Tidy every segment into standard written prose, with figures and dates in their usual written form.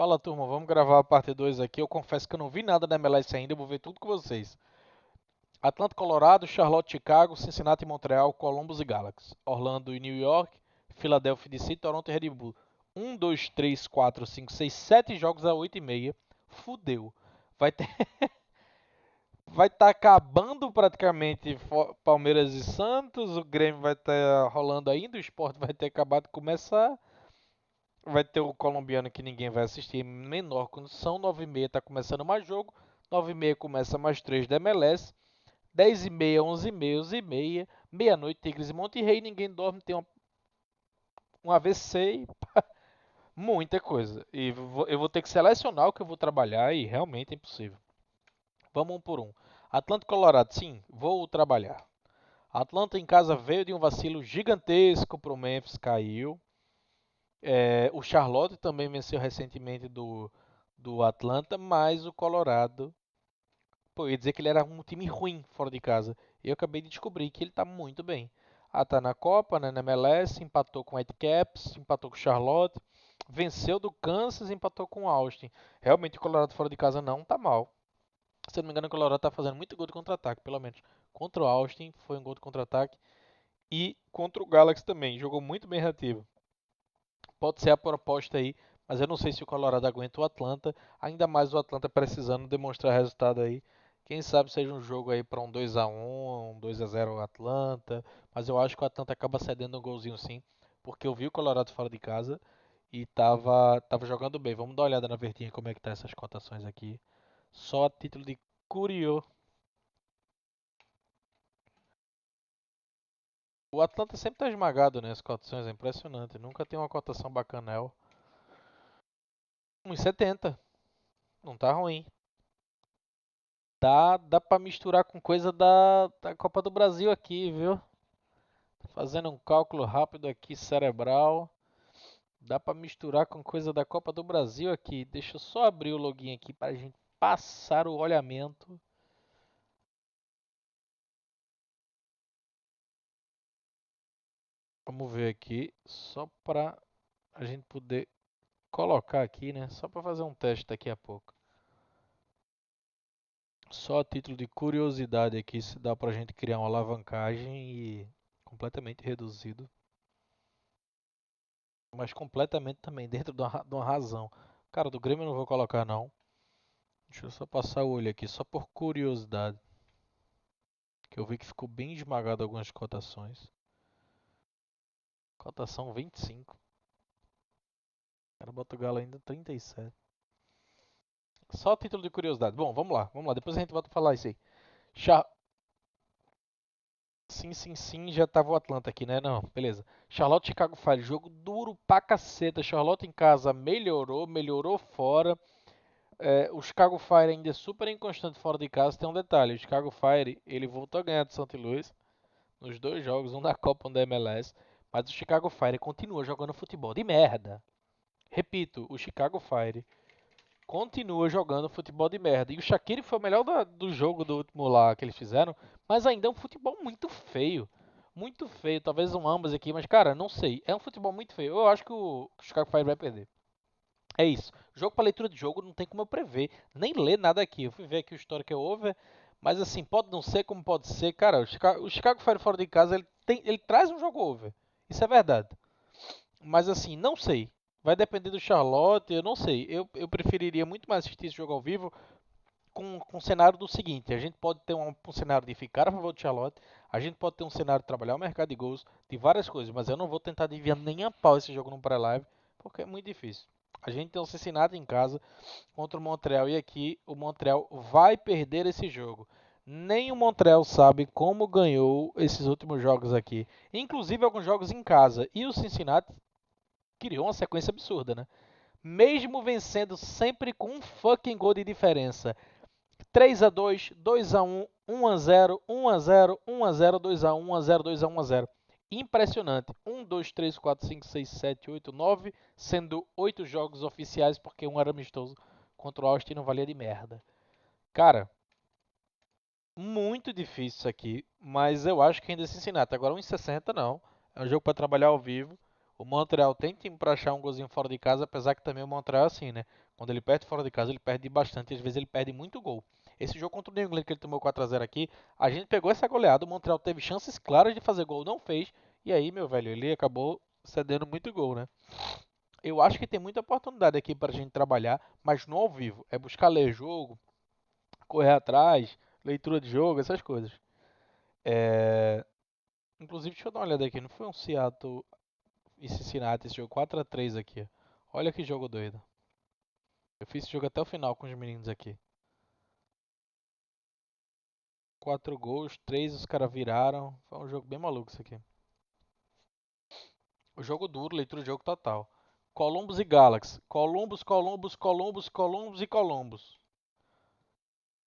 Fala, turma, vamos gravar a parte 2 aqui. Eu confesso que eu não vi nada da MLS ainda, eu vou ver tudo com vocês. Atlanta, Colorado, Charlotte, Chicago, Cincinnati, Montreal, Columbus e Galaxy. Orlando e New York, Philadelphia DC, Toronto e Red Bull. 7 jogos a 8h30. Fudeu. Vai ter... Vai estar acabando praticamente Palmeiras e Santos, o Grêmio vai estar rolando ainda, o Sport vai ter acabado de começar. Vai ter o colombiano que ninguém vai assistir, menor condição. 9h30 tá começando mais jogo. 9h30 começa mais 3 da MLS. 10h30, 11h30, 11h30. Meia-noite, Tigres e Monterrey. Ninguém dorme, tem um AVC. Muita coisa. E eu vou ter que selecionar o que eu vou trabalhar e realmente é impossível. Vamos um por um. Atlanta Colorado, sim, vou trabalhar. Atlanta em casa veio de um vacilo gigantesco pro Memphis, caiu. O Charlotte também venceu recentemente do Atlanta, mas o Colorado, pô, eu ia dizer que ele era um time ruim fora de casa. E eu acabei de descobrir que ele está muito bem. Ah, tá na Copa, né, na MLS, empatou com o Whitecaps, empatou com o Charlotte, venceu do Kansas, empatou com o Austin. Realmente o Colorado fora de casa não tá mal. Se eu não me engano, o Colorado tá fazendo muito gol de contra-ataque, pelo menos. Contra o Austin foi um gol de contra-ataque e contra o Galaxy também, jogou muito bem reativo. Pode ser a proposta aí, mas eu não sei se o Colorado aguenta o Atlanta, ainda mais o Atlanta precisando demonstrar resultado aí. Quem sabe seja um jogo aí para um 2x1, um 2x0 Atlanta, mas eu acho que o Atlanta acaba cedendo um golzinho sim, porque eu vi o Colorado fora de casa e tava jogando bem. Vamos dar uma olhada na verdinha como é que tá essas cotações aqui. Só a título de curioso. O Atlanta sempre tá esmagado, né? As cotações é impressionante. Nunca tem uma cotação bacanel. 1,70. Não tá ruim. Dá pra misturar com coisa da Copa do Brasil aqui, viu? Fazendo um cálculo rápido aqui, cerebral. Dá pra misturar com coisa da Copa do Brasil aqui. Deixa eu só abrir o login aqui pra gente passar o olhamento. Vamos ver aqui, só pra a gente poder colocar aqui, né? Só pra fazer um teste daqui a pouco. Só a título de curiosidade aqui, se dá pra gente criar uma alavancagem e completamente reduzido. Mas completamente também dentro de uma razão. Cara, do Grêmio eu não vou colocar não. Deixa eu só passar o olho aqui, só por curiosidade. Que eu vi que ficou bem esmagado algumas cotações. Cotação 25. Cara, bota o Galo ainda 37. Só título de curiosidade. Bom, vamos lá. Depois a gente volta a falar isso aí. Char... Sim, sim, sim, já tava o Atlanta aqui, né? Não, beleza. Charlotte Chicago Fire, jogo duro pra caceta. Charlotte em casa melhorou fora. O Chicago Fire ainda é super inconstante fora de casa. Tem um detalhe: o Chicago Fire ele voltou a ganhar do St. Louis nos dois jogos, um da Copa e um da MLS. Mas o Chicago Fire continua jogando futebol de merda. Repito, o Chicago Fire continua jogando futebol de merda. E o Shaqiri foi o melhor do jogo do último lá que eles fizeram, mas ainda é um futebol muito feio. Muito feio, talvez um ambas aqui, mas cara, não sei. É um futebol muito feio. Eu acho que o Chicago Fire vai perder. É isso. Jogo para leitura de jogo não tem como eu prever, nem ler nada aqui. Eu fui ver aqui o histórico é over, mas assim, pode não ser como pode ser. Cara, o Chicago Fire fora de casa, ele traz um jogo over. Isso é verdade. Mas assim, não sei. Vai depender do Charlotte, eu não sei. Eu preferiria muito mais assistir esse jogo ao vivo com o cenário do seguinte: a gente pode ter um cenário de ficar a favor do Charlotte, a gente pode ter um cenário de trabalhar o mercado de gols, de várias coisas, mas eu não vou tentar desviar nem a pau esse jogo no pré-live, porque é muito difícil. A gente tem um Cincinnati em casa contra o Montreal e aqui o Montreal vai perder esse jogo. Nem o Montreal sabe como ganhou esses últimos jogos aqui, inclusive alguns jogos em casa. E o Cincinnati criou uma sequência absurda, né? Mesmo vencendo sempre com um fucking gol de diferença. 3-2, 2-1, 1-0, 1-0, 1-0, 2-1, 1-0, 2-1, 1-0. Impressionante. 1, 2, 3, 4, 5, 6, 7, 8, 9, sendo 8 jogos oficiais porque um era amistoso contra o Austin não valia de merda. Cara, muito difícil isso aqui, mas eu acho que ainda é Cincinnati. Agora 1,60 não. É um jogo para trabalhar ao vivo. O Montreal tem time pra achar um golzinho fora de casa, apesar que também o Montreal é assim, né? Quando ele perde fora de casa, ele perde bastante e às vezes ele perde muito gol. Esse jogo contra o New England que ele tomou 4-0 aqui, a gente pegou essa goleada, o Montreal teve chances claras de fazer gol, não fez, e aí, meu velho, ele acabou cedendo muito gol, né? Eu acho que tem muita oportunidade aqui pra gente trabalhar, mas no ao vivo. É buscar ler jogo, correr atrás, leitura de jogo, essas coisas. É... Inclusive, deixa eu dar uma olhada aqui, não foi um Seattle e Cincinnati esse jogo 4-3 aqui, ó. Olha que jogo doido. Eu fiz esse jogo até o final com os meninos aqui. 4 gols, 3 os caras viraram. Foi um jogo bem maluco isso aqui. O jogo duro, leitura de jogo total. Columbus e Galaxy. Columbus, Columbus, Columbus, Columbus e Columbus.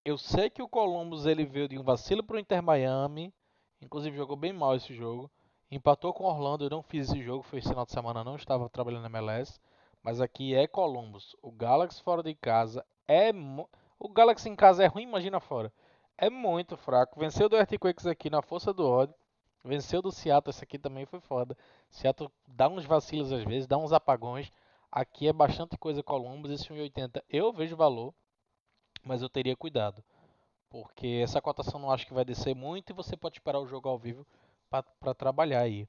Eu sei que o Columbus ele veio de um vacilo pro Inter Miami. Inclusive jogou bem mal esse jogo. Empatou com Orlando, eu não fiz esse jogo, foi esse final de semana, não estava trabalhando na MLS. Mas aqui é Columbus. O Galaxy fora de casa é. O Galaxy em casa é ruim, imagina fora. É muito fraco. Venceu do Earthquakes aqui na força do ódio. Venceu do Seattle, esse aqui também foi foda. Seattle dá uns vacilos às vezes, dá uns apagões. Aqui é bastante coisa Columbus, esse 1,80 eu vejo valor, mas eu teria cuidado. Porque essa cotação não acho que vai descer muito e você pode esperar o jogo ao vivo para trabalhar aí.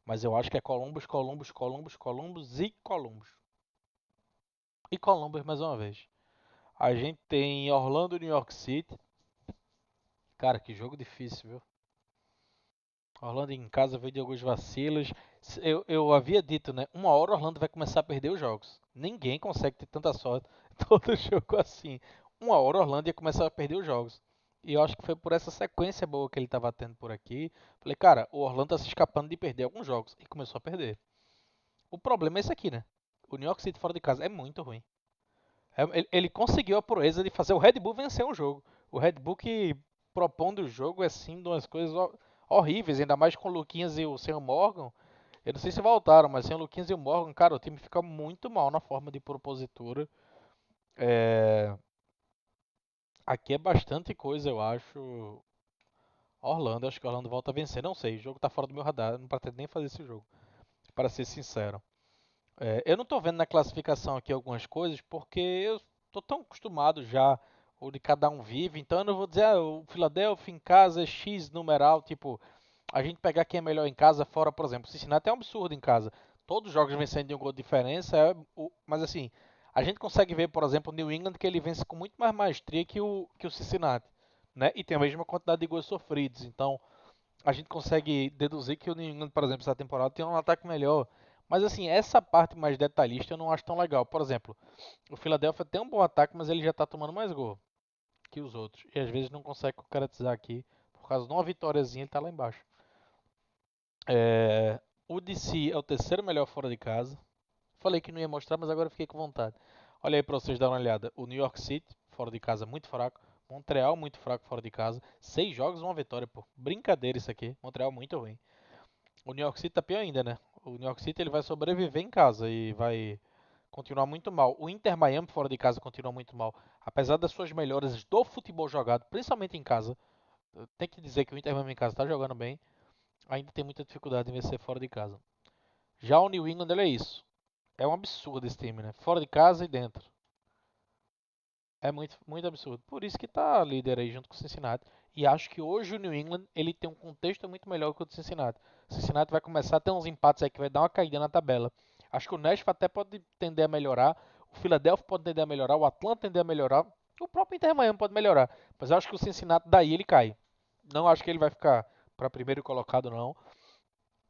Mas eu acho que é Columbus, Columbus, Columbus, Columbus e Columbus. E Columbus mais uma vez. A gente tem Orlando e New York City. Cara, que jogo difícil, viu? Orlando em casa veio de alguns vacilos. Eu havia dito, né? Uma hora Orlando vai começar a perder os jogos. Ninguém consegue ter tanta sorte todo jogo assim. Uma hora Orlando ia começar a perder os jogos. E eu acho que foi por essa sequência boa que ele estava tendo por aqui. Falei, cara, o Orlando tá se escapando de perder alguns jogos. E começou a perder. O problema é esse aqui, né? O New York City fora de casa é muito ruim. Ele conseguiu a proeza de fazer o Red Bull vencer um jogo. O Red Bull que propondo o jogo é sim de umas coisas horríveis, ainda mais com o Luquinhas e o Sam Morgan. Eu não sei se voltaram, mas sem o Luquinhas e o Morgan, cara, o time fica muito mal na forma de propositura. É... Aqui é bastante coisa, eu acho. Orlando, acho que o Orlando volta a vencer. Não sei, o jogo tá fora do meu radar, eu não pretendo nem fazer esse jogo, para ser sincero. Eu não estou vendo na classificação aqui algumas coisas porque eu estou tão acostumado já o de cada um vive, então eu não vou dizer, o Philadelphia em casa é X numeral, tipo, a gente pegar quem é melhor em casa fora, por exemplo, o Cincinnati é um absurdo em casa. Todos os jogos vencendo de um gol de diferença, mas assim, a gente consegue ver, por exemplo, o New England que ele vence com muito mais maestria que o Cincinnati, né? E tem a mesma quantidade de gols sofridos, então a gente consegue deduzir que o New England, por exemplo, essa temporada tem um ataque melhor. Mas assim, essa parte mais detalhista eu não acho tão legal. Por exemplo, o Philadelphia tem um bom ataque, mas ele já está tomando mais gol que os outros. E às vezes não consegue concretizar aqui. Por causa de uma vitóriazinha, ele está lá embaixo. O DC é o terceiro melhor fora de casa. Falei que não ia mostrar, mas agora fiquei com vontade. Olha aí para vocês darem uma olhada. O New York City, fora de casa, muito fraco. Montreal, muito fraco fora de casa. 6 jogos, uma vitória, pô. Brincadeira isso aqui. Montreal, muito ruim. O New York City tá pior ainda, né? O New York City ele vai sobreviver em casa e vai continuar muito mal. O Inter Miami fora de casa continua muito mal. Apesar das suas melhoras do futebol jogado, principalmente em casa, tem que dizer que o Inter Miami em casa está jogando bem, ainda tem muita dificuldade em vencer fora de casa. Já o New England, ele é isso. É um absurdo esse time, né? Fora de casa e dentro. É muito, muito absurdo. Por isso que tá líder aí junto com o Cincinnati. E acho que hoje o New England ele tem um contexto muito melhor que o do Cincinnati. O Cincinnati vai começar a ter uns empates aí que vai dar uma caída na tabela. Acho que o Nashville até pode tender a melhorar. O Philadelphia pode tender a melhorar. O Atlanta tender a melhorar. O próprio Inter Miami pode melhorar. Mas eu acho que o Cincinnati daí ele cai. Não acho que ele vai ficar para primeiro colocado, não.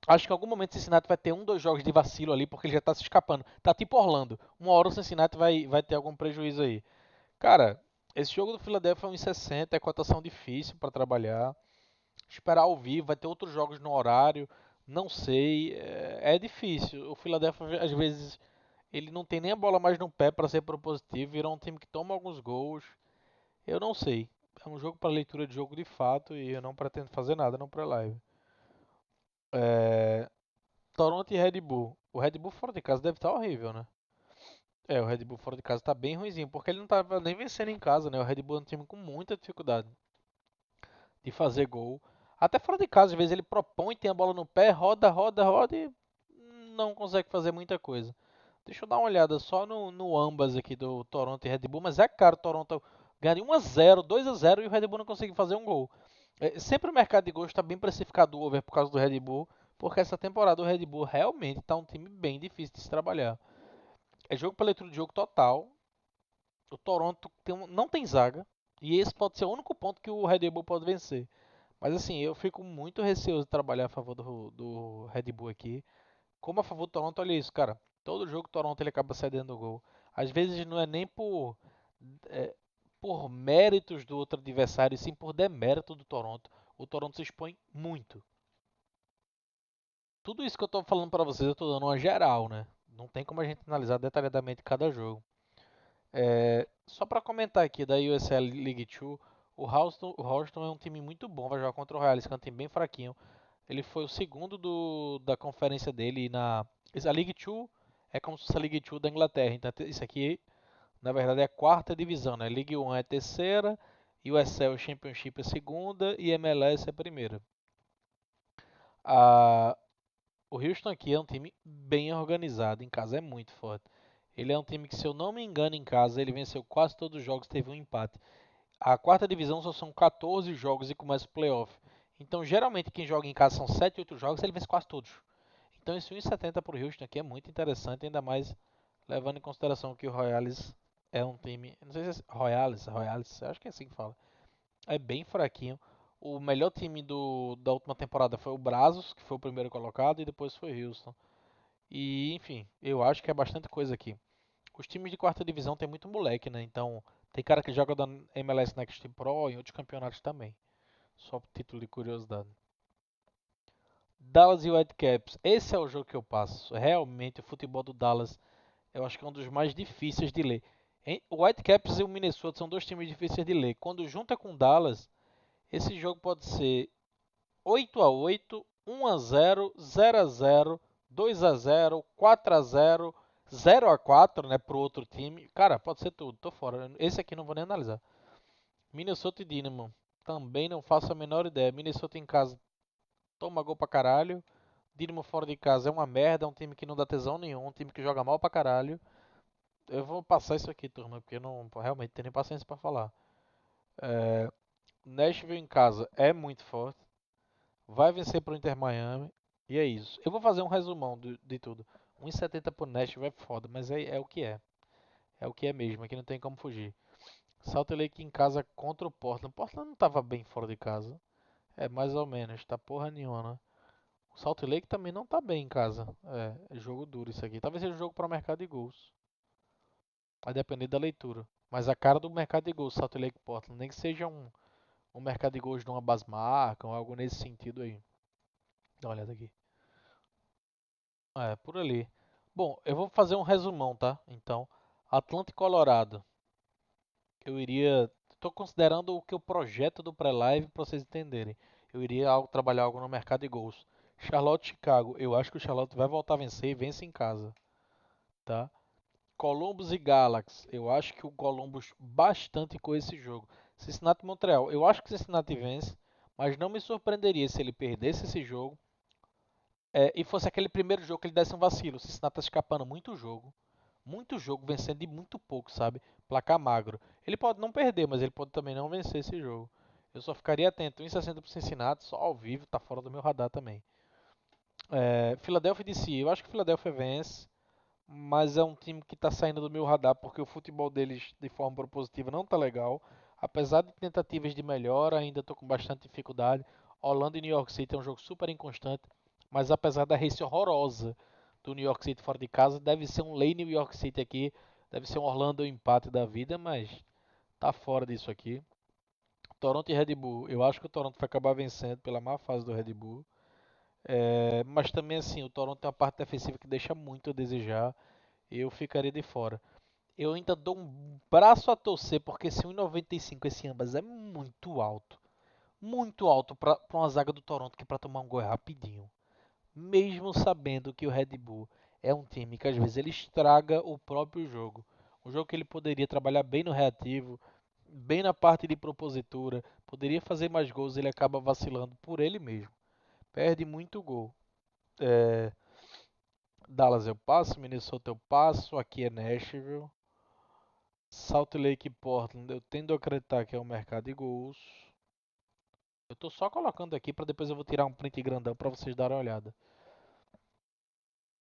Acho que em algum momento o Cincinnati vai ter um, dois jogos de vacilo ali, porque ele já tá se escapando. Tá tipo Orlando. Uma hora o Cincinnati vai ter algum prejuízo aí. Cara, esse jogo do Philadelphia é 1,60, é cotação difícil para trabalhar. Esperar ao vivo, vai ter outros jogos no horário, não sei, é difícil. O Philadelphia às vezes ele não tem nem a bola mais no pé para ser propositivo, virou um time que toma alguns gols. Eu não sei. É um jogo para leitura de jogo de fato e eu não pretendo fazer nada no pré-live. É, Toronto e Red Bull. O Red Bull fora de casa deve estar horrível, né? O Red Bull fora de casa tá bem ruimzinho, porque ele não tava nem vencendo em casa, né? O Red Bull é um time com muita dificuldade de fazer gol. Até fora de casa, às vezes ele propõe, tem a bola no pé, roda, roda, roda e não consegue fazer muita coisa. Deixa eu dar uma olhada só no ambas aqui do Toronto e Red Bull, mas é caro o Toronto ganhar de 1-0, 2-0 e o Red Bull não consegue fazer um gol. Sempre o mercado de gols está bem precificado o over por causa do Red Bull, porque essa temporada o Red Bull realmente está um time bem difícil de se trabalhar. É jogo para leitura de jogo total. O Toronto não tem zaga, e esse pode ser o único ponto que o Red Bull pode vencer. Mas assim, eu fico muito receoso de trabalhar a favor do Red Bull aqui. Como a favor do Toronto, olha isso, cara. Todo jogo o Toronto ele acaba cedendo o gol. Às vezes não é nem é, por méritos do outro adversário, e sim por demérito do Toronto. O Toronto se expõe muito. Tudo isso que eu tô falando pra vocês, eu tô dando uma geral, né? Não tem como a gente analisar detalhadamente cada jogo. Só pra comentar aqui da USL League 2, o Houston é um time muito bom, vai jogar contra o Royals, que é um time bem fraquinho. Ele foi o segundo da conferência dele a League 2 é como se fosse a League 2 da Inglaterra. Então isso aqui, na verdade, é a quarta divisão, né? League 1 é a terceira, USL Championship é a segunda e MLS é a primeira. A, o Houston aqui é um time bem organizado, em casa é muito forte. Ele é um time que, se eu não me engano, em casa ele venceu quase todos os jogos, teve um empate. A quarta divisão só são 14 jogos e começa o playoff. Então, geralmente, quem joga em casa são 7, 8 jogos, ele vence quase todos. Então, esse 1,70 para o Houston aqui é muito interessante, ainda mais levando em consideração que o Royals é um time. Não sei se é Royals, acho que é assim que fala. É bem fraquinho. O melhor time da última temporada foi o Brazos, que foi o primeiro colocado, e depois foi o Houston. E, enfim, eu acho que é bastante coisa aqui. Os times de quarta divisão tem muito moleque, né? Então, tem cara que joga da MLS Next Pro e outros campeonatos também. Só por título de curiosidade. Dallas e Whitecaps. Esse é o jogo que eu passo. Realmente, o futebol do Dallas eu acho que é um dos mais difíceis de ler. O Whitecaps e o Minnesota são dois times difíceis de ler. Quando junta com o Dallas, esse jogo pode ser 8-8, 1-0, 0-0, 2-0, 4-0, 0-4, né, pro outro time. Cara, pode ser tudo. Tô fora. Esse aqui não vou nem analisar. Minnesota e Dynamo. Também não faço a menor ideia. Minnesota em casa toma gol pra caralho. Dynamo fora de casa é uma merda, é um time que não dá tesão nenhum, um time que joga mal pra caralho. Eu vou passar isso aqui, turma, porque eu não realmente tenho nem paciência pra falar. É, Nashville em casa é muito forte. Vai vencer pro Inter Miami. E é isso. Eu vou fazer um resumão de tudo. 1,70 pro Nashville é foda, mas é o que é. É o que é mesmo, aqui não tem como fugir. Salt Lake em casa contra o Portland. Portland não tava bem fora de casa. É mais ou menos, tá porra nenhuma, né? O Salt Lake também não tá bem em casa. É jogo duro isso aqui. Talvez seja um jogo para o mercado de gols. Vai depender da leitura. Mas a cara do mercado de gols, Salt Lake Portland, nem que seja um mercado de gols de uma Basmarca ou algo nesse sentido aí. Dá uma olhada aqui. É, por ali. Bom, eu vou fazer um resumão, tá? Então, Atlanta e Colorado. Eu iria. Estou considerando o que eu projeto do pré-live para vocês entenderem. Eu iria trabalhar algo no mercado de gols. Charlotte Chicago. Eu acho que o Charlotte vai voltar a vencer e vence em casa, tá? Columbus e Galaxy. Eu acho que o Columbus bastante com esse jogo. Cincinnati e Montreal. Eu acho que o Cincinnati vence, mas não me surpreenderia se ele perdesse esse jogo e fosse aquele primeiro jogo que ele desse um vacilo. O Cincinnati tá escapando muito jogo, vencendo de muito pouco, sabe? Placar magro. Ele pode não perder, mas ele pode também não vencer esse jogo. Eu só ficaria atento. 1,60 pro Cincinnati, só ao vivo, tá fora do meu radar também. Philadelphia e DC. Eu acho que o Philadelphia vence, mas é um time que está saindo do meu radar porque o futebol deles de forma propositiva não está legal. Apesar de tentativas de melhora, ainda estou com bastante dificuldade. Orlando e New York City é um jogo super inconstante, mas apesar da race horrorosa do New York City fora de casa, deve ser um lay New York City aqui, deve ser um Orlando empate da vida, mas tá fora disso aqui. Toronto e Red Bull, eu acho que o Toronto vai acabar vencendo pela má fase do Red Bull. Mas também assim, o Toronto tem uma parte defensiva que deixa muito a desejar. Eu ficaria de fora. Eu ainda dou um braço a torcer, porque esse 1,95 esse ambas é muito alto. Muito alto para uma zaga do Toronto que para tomar um gol é rapidinho. Mesmo sabendo que o Red Bull é um time que às vezes ele estraga o próprio jogo. Um jogo que ele poderia trabalhar bem no reativo, bem na parte de propositura, poderia fazer mais gols, ele acaba vacilando por ele mesmo. Perde muito gol. É, Dallas eu passo, Minnesota eu passo, aqui é Nashville. Salt Lake e Portland, eu tendo a acreditar que é um mercado de gols. Eu tô só colocando aqui para depois eu vou tirar um print grandão para vocês darem uma olhada.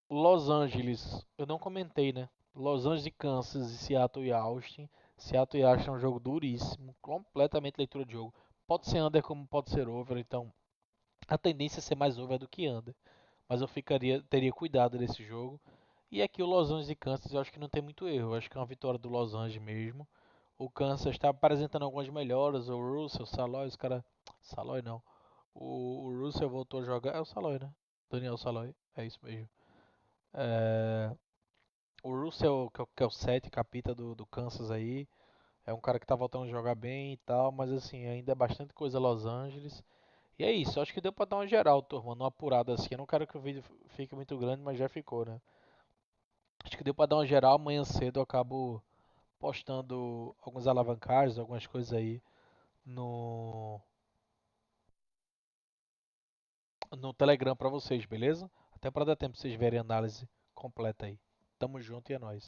Los Angeles, eu não comentei, né? Los Angeles e Kansas e Seattle e Austin. Seattle e Austin é um jogo duríssimo, completamente leitura de jogo. Pode ser under como pode ser over, então a tendência é ser mais over do que under. Mas eu teria cuidado desse jogo. E aqui o Los Angeles e Kansas eu acho que não tem muito erro. Eu acho que é uma vitória do Los Angeles mesmo. O Kansas está apresentando algumas melhoras. O Russell, o Saloy, os caras. Saloy não. O Russell voltou a jogar. É o Saloy, né? Daniel Saloy. É isso mesmo. É, o Russell, que é o 7 capita do Kansas aí. É um cara que tá voltando a jogar bem e tal. Mas assim, ainda é bastante coisa Los Angeles. E é isso. Acho que deu pra dar uma geral, turma. Numa apurada assim. Eu não quero que o vídeo fique muito grande, mas já ficou, né? Acho que deu pra dar uma geral. Amanhã cedo eu acabo postando algumas alavancagens, algumas coisas aí no, no Telegram pra vocês, beleza? Até pra dar tempo pra vocês verem a análise completa aí. Tamo junto e é nóis.